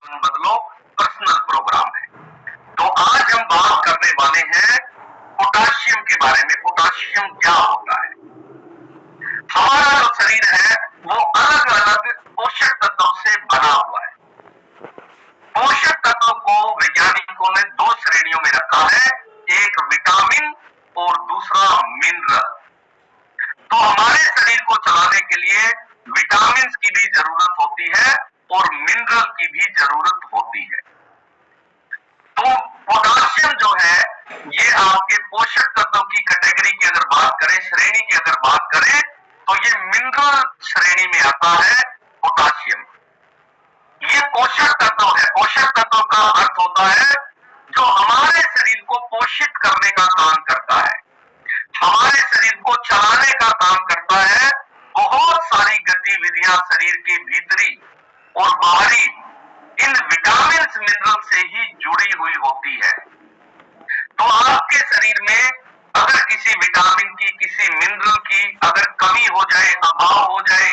बदलो personal programme है। तो आज हम बात करने वाले हैं पोटाशियम के बारे में। पोटाशियम क्या होता है? हमारा जो शरीर है वो अलग अलग पोषक तत्वों से बना हुआ है। पोषक तत्वों को वैज्ञानिकों ने दो श्रेणियों में रखा है, एक विटामिन और दूसरा मिनरल। तो हमारे शरीर को चलाने के लिए विटामिन की भी जरूरत होती है और मिनरल की भी जरूरत होती है। तो पोटाशियम जो है ये आपके पोषक तत्वों की कैटेगरी की अगर बात करें, श्रेणी की अगर बात करें, तो ये मिनरल श्रेणी में आता है पोटाशियम। ये पोषक तत्व है। पोषक तत्व का अर्थ होता है जो हमारे शरीर को पोषित करने का काम करता है, हमारे शरीर को चलाने का काम करता है। बहुत सारी गतिविधियां शरीर के भीतरी और बाहरी इन विटामिन मिनरल से ही जुड़ी हुई होती है। तो आपके शरीर में अगर किसी विटामिन की, किसी मिनरल की अगर कमी हो जाए, अभाव हो जाए,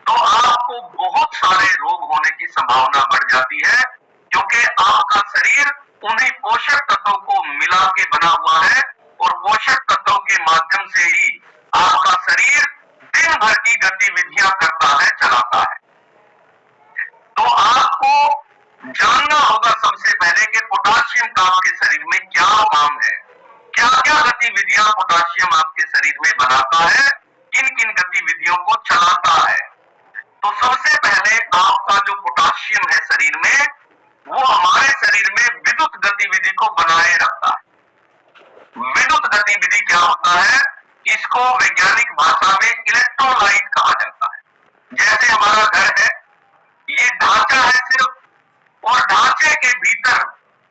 तो आपको बहुत सारे रोग होने की संभावना बढ़ जाती है, क्योंकि आपका शरीर उन्हीं पोषक तत्वों को मिला के बना हुआ है और पोषक तत्वों के माध्यम से ही आपका शरीर दिन भर की गतिविधियां करता है, चलाता है। तो आपको जानना होगा सबसे पहले कि पोटाशियम का आपके शरीर में क्या काम है, क्या क्या गतिविधियां पोटाशियम आपके शरीर में बनाता है, किन किन गतिविधियों को चलाता है। तो सबसे पहले आपका जो पोटाशियम है शरीर में, वो हमारे शरीर में विद्युत गतिविधि को बनाए रखता है। विद्युत गतिविधि क्या होता है? इसको वैज्ञानिक भाषा में इलेक्ट्रोलाइट कहा जाता है। जैसे हमारा घर है, ये ढांचा है सिर्फ, और ढांचे के भीतर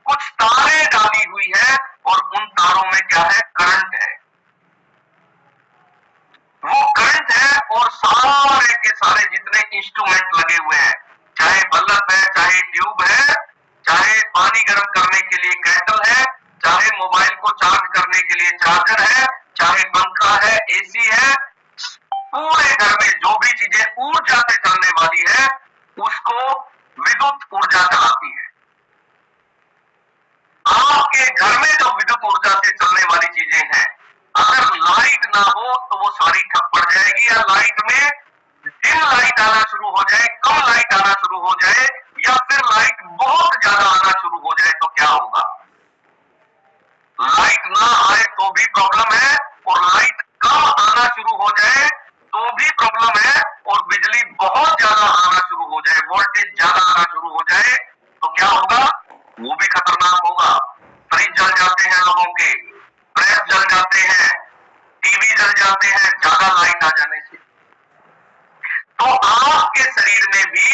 कुछ तारें डाली हुई है और उन तारों में क्या है? करंट है। वो करंट है और सारे के सारे जितने इंस्ट्रूमेंट लगे हुए हैं, चाहे बल्ब है, चाहे ट्यूब है, चाहे पानी गर्म करने के लिए केटल है, चाहे मोबाइल को चार्ज करने के लिए चार्जर है, चाहे पंखा है, एसी है, पूरे घर में जो भी चीजें ऊर्जा से चलने वाली है उसको विद्युत ऊर्जा चलाती है। आपके घर में जो विद्युत ऊर्जा से चलने वाली चीजें हैं, अगर लाइट ना हो तो वो सारी ठप पड़ जाएगी, या लाइट में डिम लाइट आना शुरू हो जाए, कम लाइट आना शुरू हो जाए, या फिर लाइट बहुत ज्यादा आना शुरू हो जाए, तो क्या होगा? लाइट ना आए तो भी प्रॉब्लम है, और लाइट कम आना शुरू हो जाए तो भी प्रॉब्लम है, और बिजली बहुत ज्यादा आना शुरू हो जाए, वोल्टेज ज्यादा आना शुरू हो जाए, तो क्या होगा? वो भी खतरनाक होगा। फ्रिज जल जाते हैं लोगों के, प्रेस जल जाते हैं, टीवी जल जाते हैं ज्यादा लाइट आ जाने से। तो आपके शरीर में भी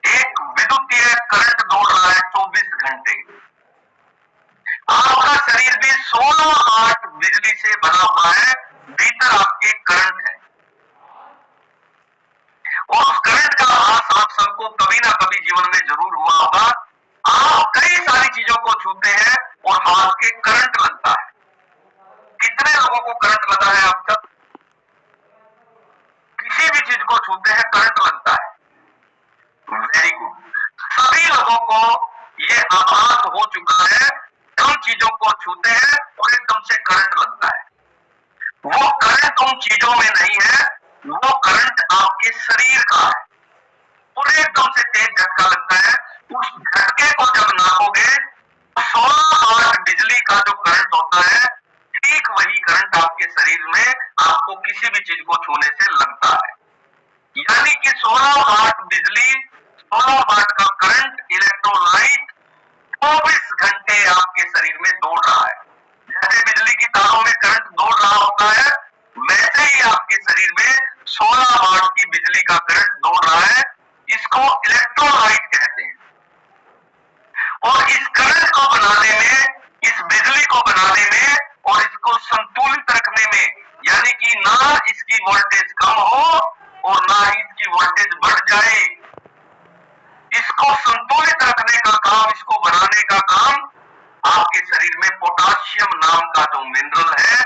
एक विद्युतीय करंट दौड़ रहा है 24 घंटे। आपका शरीर भी 16 वाट बिजली से बना हुआ है, भीतर आपके करंट है, और उस करंट का आभास आप सबको कभी ना कभी जीवन में जरूर हुआ होगा। आप कई सारी चीजों को छूते हैं और हाथ के करंट लगता है। कितने लोगों को करंट लगा है अब तक? किसी भी चीज को छूते हैं करंट लगता है। Very good. सभी लोगों को ये आभास हो चुका है, कम चीजों को छूते हैं और एकदम से करंट लगता है। वो करंट उन चीजों में नहीं है, वो करंट आपके शरीर का है, और एकदम से तेज झटका लगता है। उस झटके को जब नापोगे तो 16 वाट बिजली का जो करंट होता है, ठीक वही करंट आपके शरीर में आपको किसी भी चीज को छूने से लगता है। यानी कि 16 वाट बिजली, 16 वाट का करंट, इलेक्ट्रोलाइट 24 घंटे आपके शरीर में दौड़ रहा है। जैसे बिजली की तारों में करंट दौड़ रहा होता है, वैसे ही आपके शरीर में 16 वाट की बिजली का करंट दौड़ रहा है। इसको इलेक्ट्रोलाइट कहते हैं। और इस करंट को बनाने में, इस बिजली को बनाने में और इसको संतुलित रखने में, यानी कि ना इसकी वोल्टेज कम हो और ना ही इसकी वोल्टेज बढ़ जाए, इसको संतुलित रखने का काम, इसको बनाने का काम आपके शरीर में पोटाशियम नाम का जो मिनरल है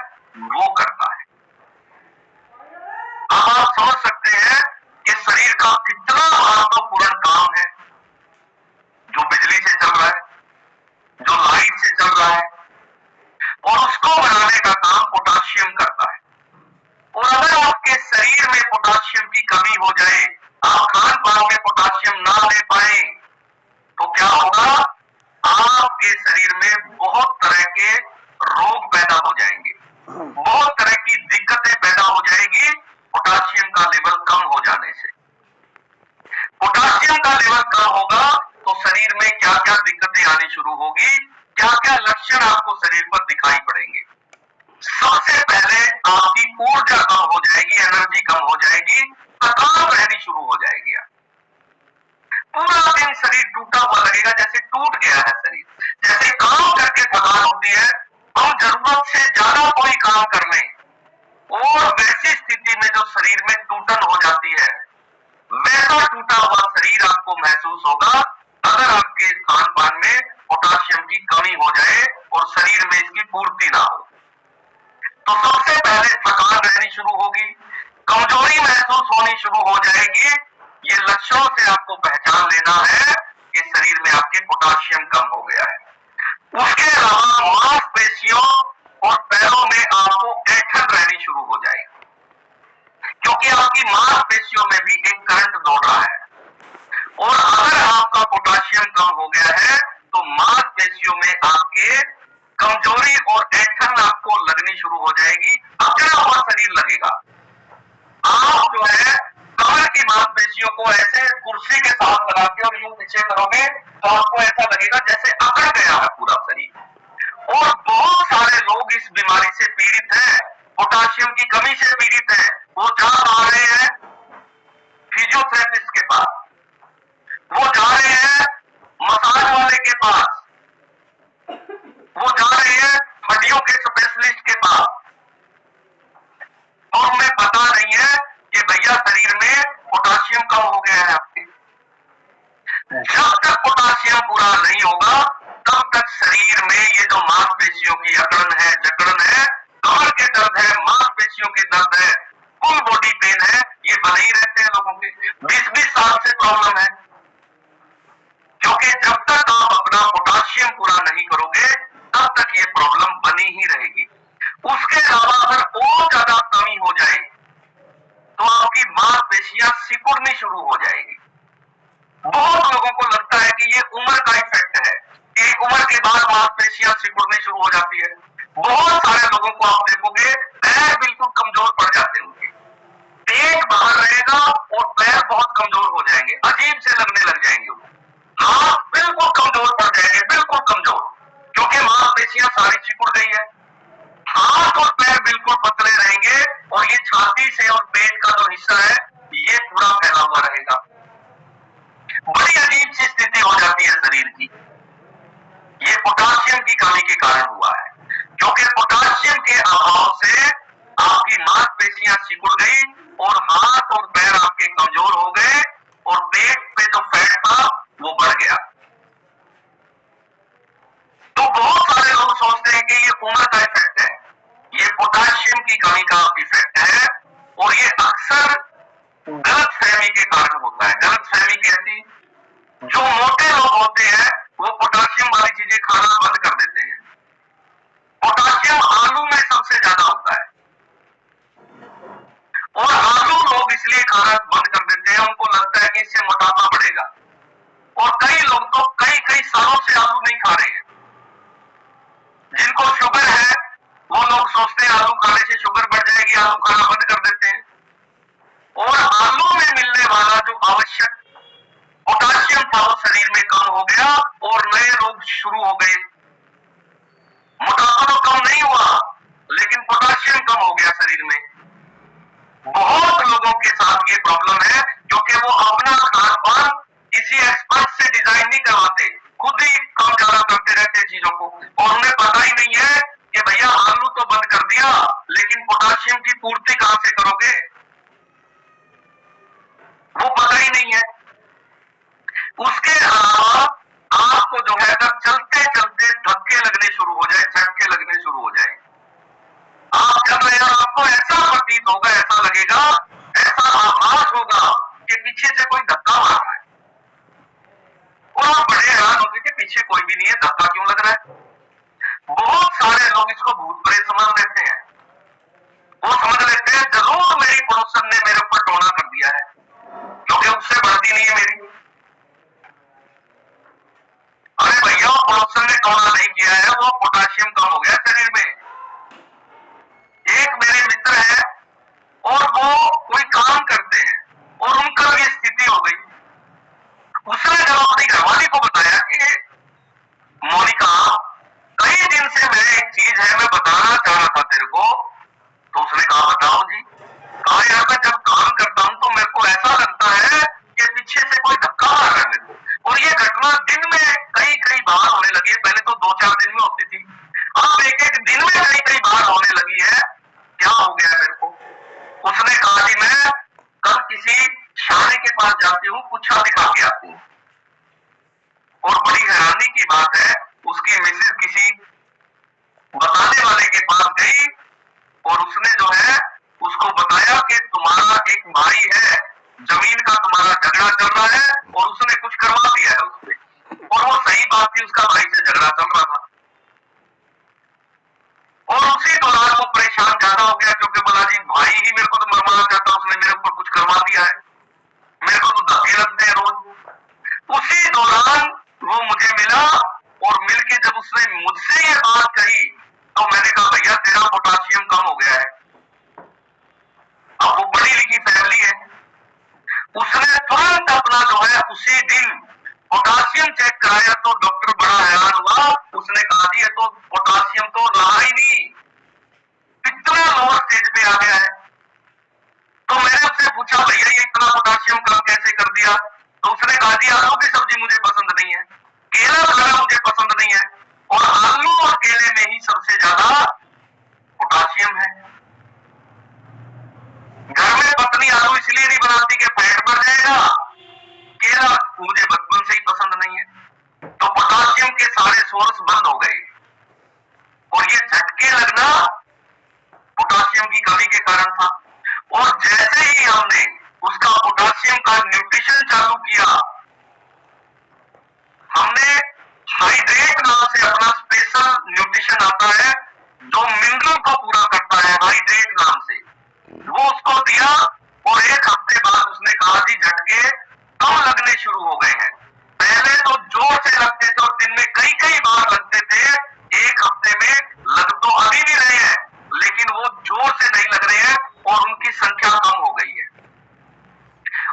वो करता है। अब आप समझ सकते हैं कि शरीर का कितना महत्वपूर्ण काम है। का लेवल कम होगा तो शरीर में क्या क्या दिक्कतें आनी शुरू होगी, क्या क्या लक्षण आपको शरीर पर दिखाई पड़ेंगे। सबसे पहले आपकी ऊर्जा कम हो जाएगी, एनर्जी कम हो जाएगी, थकान रहनी शुरू हो जाएगी। पूरा दिन शरीर टूटा हुआ लगेगा, जैसे टूट गया है शरीर, जैसे काम करके थकान होती है, हम जरूरत से ज्यादा कोई काम कर लें और वैसी स्थिति में जो शरीर में टूटन हो जाती है, वैसा टूटा हुआ शरीर आपको महसूस होगा अगर आपके खान पान में पोटाशियम की कमी हो जाए और शरीर में इसकी पूर्ति ना हो। तो सबसे पहले थकान रहनी शुरू होगी, कमजोरी महसूस होनी शुरू हो जाएगी। ये लक्षणों से आपको पहचान लेना है कि शरीर में आपके पोटाशियम कम हो गया है। उसके अलावा मांसपेशियों और पैरों में आपको ऐंठन रहनी शुरू हो जाएगी, क्योंकि आपकी मांसपेशियों में भी एक करंट दौड़ रहा है, और अगर आपका पोटाशियम कम हो गया है तो मांसपेशियों में आपके कमजोरी और ऐंठन आपको लगनी शुरू हो जाएगी, अकड़ा हुआ शरीर लगेगा। आप जो है कमर की मांसपेशियों को ऐसे कुर्सी के साथ लगा के और यूं पीछे करोगे तो आपको ऐसा लगेगा जैसे अकड़ गया है पूरा शरीर। और बहुत सारे लोग इस बीमारी से पीड़ित हैं, पोटाशियम की कमी से पीड़ित हैं। वो जा रहे हैं फिजियोथेरेपिस्ट के पास, वो जा रहे हैं मसाज वाले के पास, वो जा रहे हैं हड्डियों के स्पेशलिस्ट के पास, और उन्हें पता नहीं है कि भैया शरीर में पोटाशियम कम हो गया है आपके। जब तक पोटाशियम पूरा नहीं होगा तब तक शरीर में ये जो मांसपेशियों की अकड़न है, जकड़न है, कमर के दर्द है, मांसपेशियों के दर्द है, फुल बॉडी पेन है, ये बने ही रहते हैं लोगों के। 20-20 साल से प्रॉब्लम है, क्योंकि जब तक आप अपना पोटाशियम पूरा नहीं करोगे तब तक ये प्रॉब्लम बनी ही रहेगी। उसके अलावा अगर और ज्यादा कमी हो जाए तो आपकी मांसपेशियां सिकुड़नी शुरू हो जाएगी। बहुत लोगों को लगता है कि ये उम्र का इफेक्ट है, एक उम्र के बाद मांसपेशियां सिकुड़नी शुरू हो जाती है। बहुत सारे लोगों को आप देखोगे पैर बिल्कुल कमजोर पड़ जाते होंगे, पेट बाहर रहेगा और पैर बहुत कमजोर हो जाएंगे, अजीब से लगने लग जाएंगे, हाथ बिल्कुल कमजोर पड़ जाएंगे, बिल्कुल कमजोर, क्योंकि मांसपेशियां सारी सिकुड़ गई है। हाथ और पैर बिल्कुल पतले रहेंगे और ये छाती से और पेट का जो हिस्सा है ये पूरा फैला हुआ रहेगा। बड़ी अजीब सी स्थिति हो जाती है शरीर की। ये पोटाशियम की कमी के कारण हुआ है, क्योंकि पोटाशियम के अभाव से आपकी मांसपेशियां सिकुड़ गई और हाथ और पैर आपके कमजोर हो गए और पेट पे जो फैट था वो बढ़ गया। तो बहुत सारे लोग सोचते हैं कि ये उम्र का इफेक्ट है, ये पोटाशियम की कमी का इफेक्ट है, और ये अक्सर गलतफहमी के कारण होता है। गलतफहमी कैसी? जो मोटे लोग होते हैं वो पोटाशियम वाली चीजें खाना बंद कर देते हैं। पोटाशियम आलू में सबसे ज्यादा होता है, और आलू लोग इसलिए खाना बंद कर देते हैं, उनको लगता है कि इससे मोटापा बढ़ेगा। और कई लोग तो कई सालों से आलू नहीं खा रहे हैं। जिनको शुगर है वो लोग सोचते हैं आलू खाने से शुगर बढ़ जाएगी, आलू खाना बंद कर देते हैं। और आलू में मिलने वाला जो आवश्यक पोटाशियम था वो शरीर में कम हो गया और नए रोग शुरू हो गए। मोटापा तो कम नहीं हुआ लेकिन पोटाशियम कम हो गया शरीर में। बहुत लोगों के साथ ये प्रॉब्लम है, क्योंकि वो अपना खान पान किसी एक्सपर्ट से डिजाइन नहीं करवाते, खुद ही कम ज्यादा करते रहते चीजों को, और उन्हें पता ही नहीं है कि भैया आलू तो बंद कर दिया लेकिन पोटाशियम की पूर्ति कहां से करोगे, वो पता ही नहीं है। उसके अलावा आपको जो है अगर चलते चलते धक्के लगने शुरू हो जाए, झटके लगने शुरू हो जाए, आप चल रहे हैं आपको ऐसा प्रतीत होगा, ऐसा लगेगा, ऐसा आभास होगा कि पीछे से कोई धक्का मार रहा है, और आप बड़े हैरान होंगे कि पीछे कोई भी नहीं है, धक्का क्यों लग रहा है। बहुत सारे लोग इसको भूत प्रेत समझ लेते हैं, वो समझ लेते हैं जरूर मेरी पड़ोसन ने मेरे ऊपर टोना कर दिया है, क्योंकि उससे बढ़ती नहीं है मेरी। अरे भैया पड़ोसन ने टोना नहीं किया है, वो पोटाशियम कम हो गया शरीर में। एक मेरे मित्र है और वो कोई काम करते हैं और उनका भी स्थिति हो गई, को बताया कि मोनिका, कई दिन से मैं एक चीज है मैं बताना चाह रहा था तेरे को। तो उसने कहा बताओ जी। कहा यार मैं जब काम करता हूं तो मेरे को ऐसा लगता है कि पीछे से कोई धक्का मार रहा है मेरे को, और ये घटना दिन में कई कई बार होने लगी है। पहले तो 2-4 दिन में होती थी, अब एक एक दिन में कई कई बार होने लगी है। क्या हो गया मेरे को? उसने कहा जी मैं कल किसी शादी के पास जाती हूँ, पुच्छा दिखा के आती हूँ। और बड़ी हैरानी की बात है, उसकी मिसेज किसी बताने वाले के पास गई और उसने जो है उसको बताया कि तुम्हारा एक भाई है, जमीन का तुम्हारा झगड़ा चल रहा है और उसने कुछ करवा दिया है उससे। और वो सही बात थी, उसका भाई से झगड़ा चल रहा था। और उसी दौरान वो परेशान ज्यादा हो गया, क्योंकि बोला जी भाई ही मेरे को तो मरवाना चाहता, उसने मेरे ऊपर कुछ करवा दिया है, मेरे को तो धक्के लगते हैं रोज। उसी दौरान वो मुझे मिला और मिलके जब उसने मुझसे ये बात कही तो मैंने कहा भैया तेरा पोटाशियम कम हो गया है। अब वो पढ़ी लिखी फैमिली है, उसने तुरंत अपना जो है उसी दिन पोटाशियम चेक कराया तो डॉक्टर बड़ा हैरान हुआ। उसने कहा जी ये तो पोटाशियम तो रहा ही नहीं, इतना लोअर स्टेज पे आ गया है। तो मैंने उससे पूछा भैया ये इतना पोटाशियम कम कैसे कर दिया? तो उसने कहा जी आलू की सब्जी मुझे पसंद नहीं है, केला खाना मुझे पसंद नहीं है, और आलू और केले में ही सबसे ज्यादा पोटाशियम है। घर में पत्नी आलू इसलिए नहीं बनाती कि फैट बढ़ जाएगा, केला मुझे बचपन से ही पसंद नहीं है। तो पोटाशियम के सारे सोर्स बंद हो गए और ये झटके लगना पोटाशियम की कमी के कारण था। और जैसे ही हमने उसका पोटाशियम का न्यूट्रिशन चालू किया, हमने हाइड्रेट नाम से अपना स्पेशल न्यूट्रिशन आता है जो मिनरल को पूरा करता है, हाइड्रेट नाम से, वो उसको दिया। और एक हफ्ते बाद उसने कहा जी झटके कम लगने शुरू हो गए हैं। पहले तो जोर से लगते थे और दिन में कई कई बार लगते थे, एक हफ्ते में लग तो अभी भी रहे हैं लेकिन वो जोर से नहीं लग रहे हैं और उनकी संख्या कम हो गई है।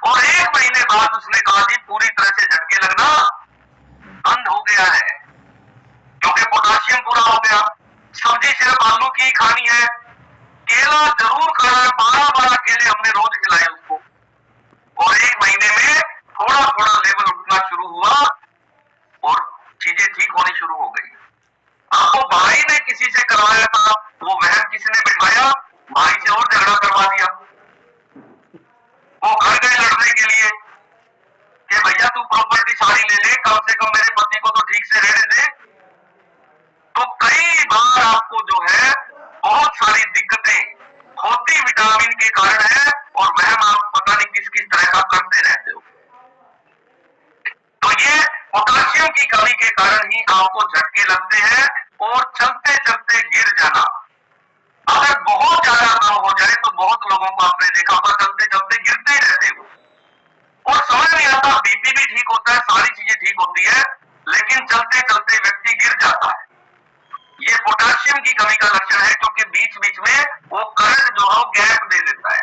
और 1 महीने बाद उसने कहा जी पूरी तरह से झटके लगना बंद हो गया है, क्योंकि पोटाशियम पूरा हो गया। सब्जी सिर्फ आलू की खानी है, केला जरूर खाना है, 12-12 केले हमने रोज खिलाए उसको। और 1 महीने में थोड़ा थोड़ा लेवल उठना शुरू हुआ और चीजें ठीक होनी शुरू हो गई। आपको भाई ने किसी से करवाया था, वो वहम किसने बिठाया, भाई से और झगड़ा करवा दिया। वो घर गए लड़ने के लिए कि भैया तू प्रॉपर्टी सारी ले ले, कम से कम मेरे पति को तो ठीक से रहने दे। तो कई बार आपको जो है बहुत सारी दिक्कतें होती विटामिन के कारण है और वहम आप पता नहीं किस किस तरह का करते रहते हो। तो ये पोटाशियम की कमी के कारण ही आपको झटके लगते हैं और चलते चलते गिर जाना। अगर बहुत ज्यादा कम हो जाए तो बहुत लोगों को आपने देखा होगा चलते चलते गिरते ही रहते हो और समझ नहीं आता, बीपी भी ठीक होता है, सारी चीजें ठीक होती है, लेकिन चलते चलते व्यक्ति गिर जाता है। ये पोटाशियम की कमी का लक्षण है, क्योंकि बीच बीच में वो करंट जो है गैप दे देता है।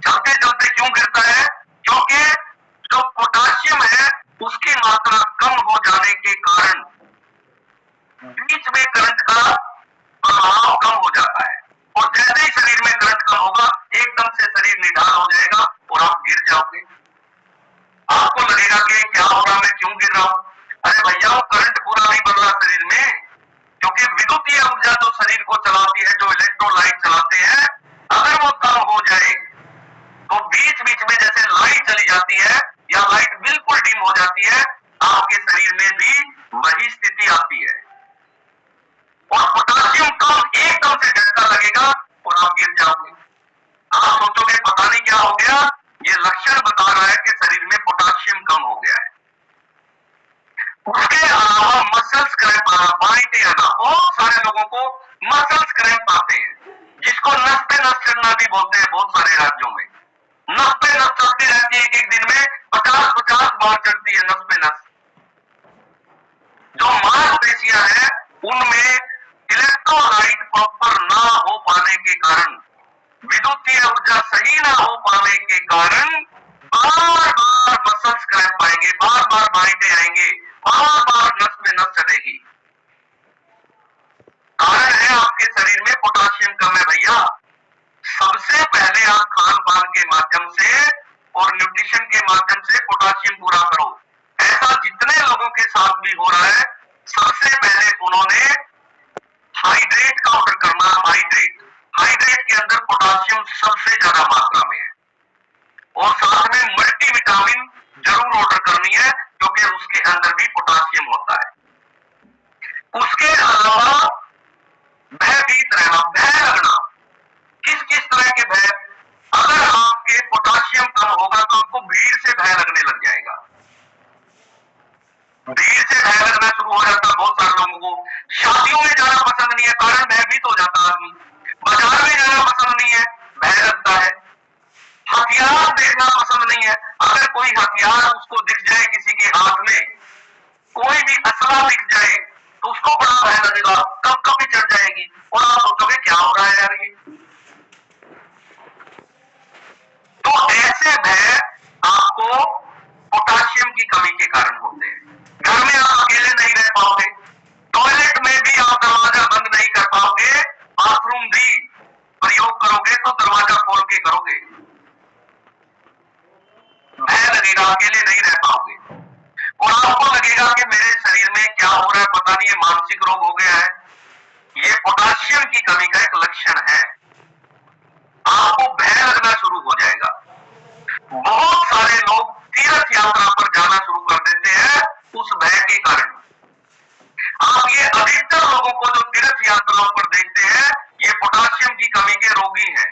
चलते चलते क्यों गिरता है? क्योंकि जो पोटाशियम है उसकी मात्रा कम हो जाने के कारण बीच में करंट का प्रभाव कम हो जाता है, और जैसे ही शरीर में करंट कम होगा एकदम से शरीर निढाल हो जाएगा और आप गिर जाओगे। आपको लगेगा कि क्या हो रहा, मैं क्यों गिर रहा हूं? अरे भैया वो करंट पूरा नहीं बढ़ रहा शरीर में, क्योंकि विद्युतीय ऊर्जा जो शरीर को चलाती है, जो इलेक्ट्रोलाइट चलाते हैं, अगर वो कम हो जाए तो बीच बीच में जैसे लाइट चली जाती है या लाइट बिल्कुल डिम हो जाती है, आपके शरीर में भी वही स्थिति आती है और पोटाशियम कम एकदम से झटका लगेगा और आप गिर जाओगे। आप सोचोगे पता नहीं क्या हो गया, ये लक्षण बता रहा है कि शरीर में पोटाशियम कम हो गया है। उसके अलावा मसल्स क्रैम्प आना, बांयटे आना, बहुत सारे लोगों को मसल्स क्रैम्प आते हैं, जिसको नस पे नस चढ़ना भी बोलते हैं। बहुत सारे राज्यों में नस पे नस चढ़ती रहती है, एक दिन में 50-50 बार चढ़ती है नस पे नस। जो मांसपेशियां हैं उनमें इलेक्ट्रोलाइट प्रॉपर ना हो पाने के कारण, विद्युतीय ऊर्जा सही ना हो पाने के कारण बार बार मसल्स क्रैम्प आएंगे, बार बार बांयटे आएंगे, बार बार नस में नस चढ़ेगी। कारण है आपके शरीर में पोटाशियम कम है भैया। सबसे पहले आप खान पान के माध्यम से और न्यूट्रिशन के माध्यम से पोटाशियम पूरा करो। ऐसा जितने लोगों के साथ भी हो रहा है, सबसे पहले उन्होंने हाइड्रेट का ऑर्डर करना। हाइड्रेट के अंदर पोटाशियम सबसे ज्यादा मात्रा में है, और साथ में मल्टीविटामिन जरूर ऑर्डर करनी है, क्योंकि उसके अंदर भी पोटाशियम होता है। उसके अलावा भयभीत रहना, भय लगना। किस किस तरह के भय? अगर आपके पोटाशियम कम होगा तो आपको भीड़ से भय लगने लग जाएगा। भीड़ से भय लगना शुरू हो जाता है बहुत सारे लोगों को। शादियों में जाना पसंद नहीं है, कारण भयभीत हो जाता है आदमी। बाजार में जाना पसंद नहीं है, भय लगता है। हथियार देखना पसंद नहीं है, अगर कोई हथियार उसको दिख जाए किसी के हाथ में, कोई भी असला दिख जाए तो उसको बड़ा भय लगेगा, कब कब चढ़ जाएगी, और आप सोचोगे क्या हो रहा है यार ये। तो ऐसे भय आपको पोटाशियम की कमी के कारण होते हैं। घर में आप अकेले नहीं रह पाओगे, टॉयलेट में भी आप दरवाजा बंद नहीं कर पाओगे, बाथरूम भी प्रयोग करोगे तो दरवाजा खोल के करोगे। भय लगेगा, अकेले नहीं रह पाओगे, और आपको लगेगा कि मेरे शरीर में क्या हो रहा है, पता नहीं, ये मानसिक रोग हो गया है। ये पोटाशियम की कमी का एक लक्षण है। आपको भय लगना शुरू हो जाएगा। बहुत सारे लोग तीर्थ यात्रा पर जाना शुरू कर देते हैं उस भय के कारण। आप ये अधिकतर लोगों को जो तीर्थ यात्राओं पर देखते हैं, ये पोटाशियम की कमी के रोगी हैं।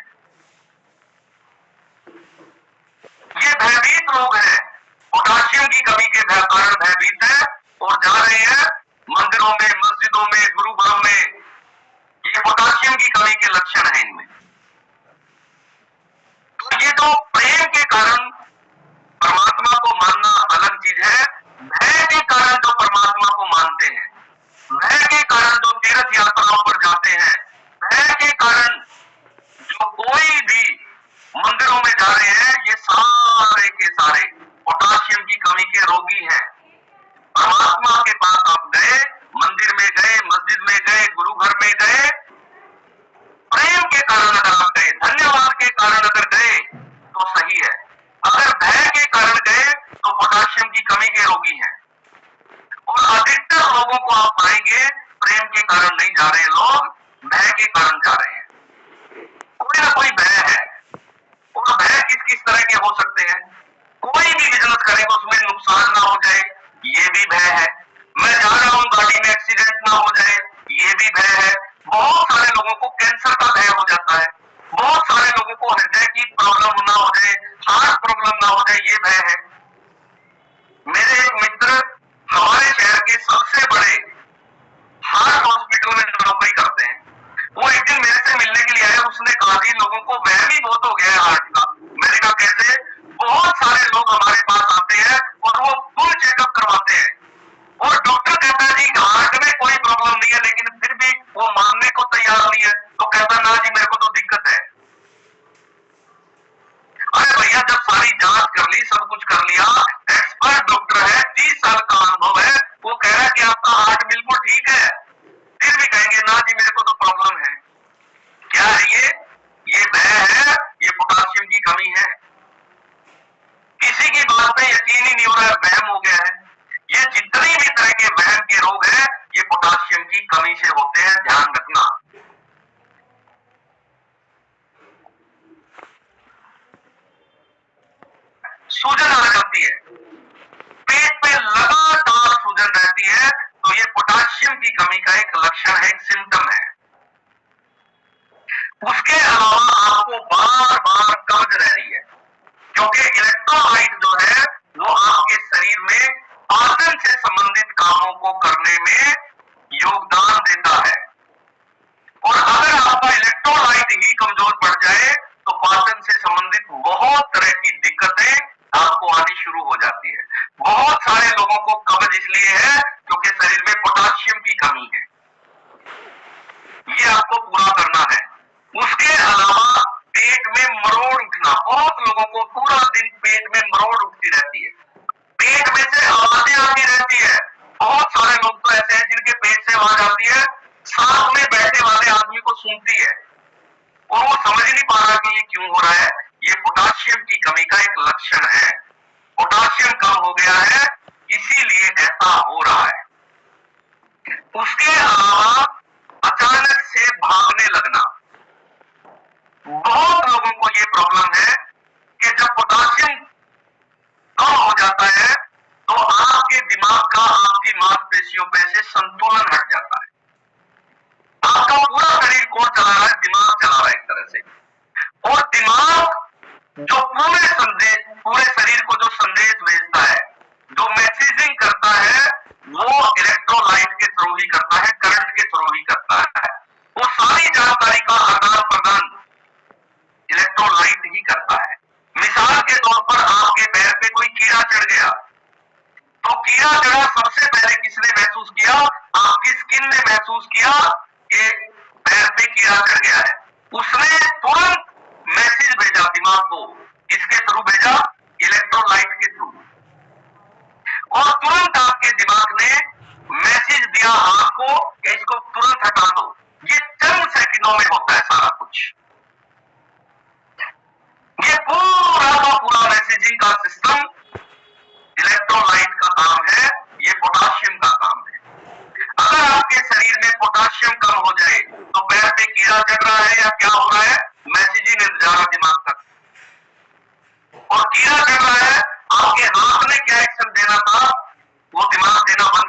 ये भयभीत लोग हैं, पोटाशियम की कमी के कारण भयभीत है, और जा रहे हैं मंदिरों में, मस्जिदों में, गुरु घरों में। ये पोटाशियम की कमी के लक्षण है इनमें। तो ये तो प्रेम के कारण परमात्मा को मानना अलग चीज है, भय के कारण जो परमात्मा को मानते हैं, भय के कारण जो तीर्थ यात्राओं पर जाते हैं, भय के कारण जो कोई भी मंदिरों में जा रहे हैं, ये सारे के सारे पोटाशियम की कमी के रोगी हैं। परमात्मा के पास आप गए, मंदिर में गए, मस्जिद में गए, गुरु घर में गए, प्रेम के कारण अगर आप गए, धन्यवाद के कारण अगर गए तो सही है। अगर भय के कारण गए तो पोटाशियम की कमी के रोगी हैं। और अधिकतर लोगों को आप पाएंगे प्रेम के कारण नहीं जा रहे लोग, भय के कारण जा रहे हैं। कोई ना कोई भय है, और भय किस किस तरह के हो सकते हैं। कोई भी बिजनेस करेगा उसमें नुकसान ना हो जाए, ये भी भय है। मैं जा रहा हूं गाड़ी में एक्सीडेंट ना हो जाए, ये भी भय है। बहुत सारे लोगों को कैंसर का भय हो जाता है, बहुत सारे लोगों को हृदय की प्रॉब्लम ना हो जाए, हार्ट प्रॉब्लम ना हो जाए, ये भय है। मेरे एक मित्र हमारे शहर के सबसे बड़े हार्ट हॉस्पिटल में नौकरी करते हैं, वो एक दिन मेरे से मिलने के लिए आए। उसने कहा जी लोगों को वहम ही बहुत हो गया है हार्ट का। मैंने कहा कैसे? बहुत सारे लोग हमारे पास आते हैं और वो फुल चेकअप करवाते हैं, और डॉक्टर कहता है जी हार्ट में कोई प्रॉब्लम नहीं है, लेकिन फिर भी वो मानने को तैयार नहीं है। तो कहता ना जी मेरे को तो दिक्कत है। अरे भैया जब सारी जांच कर ली, सब कुछ कर लिया, एक्सपर्ट डॉक्टर है, 30 साल का अनुभव है, वो कह रहा है कि आपका हार्ट बिल्कुल ठीक है, फिर भी कहेंगे ना जी मेरे को तो प्रॉब्लम है। क्या है ये भय है, ये पोटाशियम की कमी है। किसी की बात पे यकीन ही नहीं हो रहा है, वहम हो गया है। ये जितनी भी तरह के वहम के रोग हैं, ये पोटाशियम की कमी से होते हैं, ध्यान रखना। सूजन आ जाती है, पेट पे लगातार सूजन रहती है, तो ये पोटाशियम की कमी का एक लक्षण है, एक सिम्टम है। उसके अलावा आपको बार बार कब्ज रह रही है, क्योंकि इलेक्ट्रोलाइट जो है वो आपके शरीर में पाचन से संबंधित कामों को करने में योगदान देता है। और अगर आपका इलेक्ट्रोलाइट ही कमजोर पड़ जाए तो पाचन से संबंधित बहुत तरह की दिक्कतें आपको आनी शुरू हो जाती है। बहुत सारे लोगों को कब्ज इसलिए है क्योंकि शरीर में पोटाशियम की कमी है। ये आपको पूरा करना है। उसके अलावा पेट में मरोड़ उठना, बहुत लोगों को पूरा दिन पेट में मरोड़ उठती रहती है, पेट में से आवाजें आती रहती है, आवाज आती है, साथ में बैठे वाले आदमी को सूंघती है और वो समझ नहीं पा रहा कि ये क्यों हो रहा है। ये पोटाशियम की कमी का एक लक्षण है। पोटाशियम कम हो गया है, इसीलिए ऐसा हो रहा है। उसके अलावा अचानक से भागने लगना, बहुत लोगों को ये प्रॉब्लम है कि जब पोटाशियम कम हो जाता है तो आपके दिमाग का आपकी मांसपेशियों पे से संतुलन हट जाता है। आपका पूरा शरीर कौन चला रहा है? दिमाग चला रहा है एक तरह से। और दिमाग जो पूरे शरीर को जो संदेश भेजता है, जो मैसेजिंग करता है, वो इलेक्ट्रोलाइट के थ्रू ही करता है, करंट के थ्रू ही करता है। वो सारी जानकारी का आदान प्रदान इलेक्ट्रोलाइट ही करता है। मिसाल के तौर पर आपके पैर पे कोई कीड़ा चढ़ गया, तो कीड़ा चढ़ा सबसे पहले किसने महसूस किया? आपकी स्किन ने महसूस किया कि पैर पे कीड़ा चढ़ गया है। उसने तुरंत मैसेज भेजा दिमाग को, किसके थ्रू भेजा? इलेक्ट्रोलाइट के थ्रू। और तुरंत आपके दिमाग ने मैसेज दिया आपको कि इसको तुरंत हटा दो। ये चंद सेकंडों में होता है सारा कुछ। ये पूरा का पूरा मैसेजिंग का सिस्टम इलेक्ट्रोलाइट का काम है, ये पोटाशियम का काम है। अगर आपके शरीर में पोटाशियम कम हो जाए तो पैर पे कीड़ा चढ़ रहा है या क्या हो रहा है? मैसेजिंग नहीं जा रहा दिमाग तक, और कीड़ा चढ़ रहा है, आपके हाथ में क्या एक्शन देना था वो दिमाग देना बंद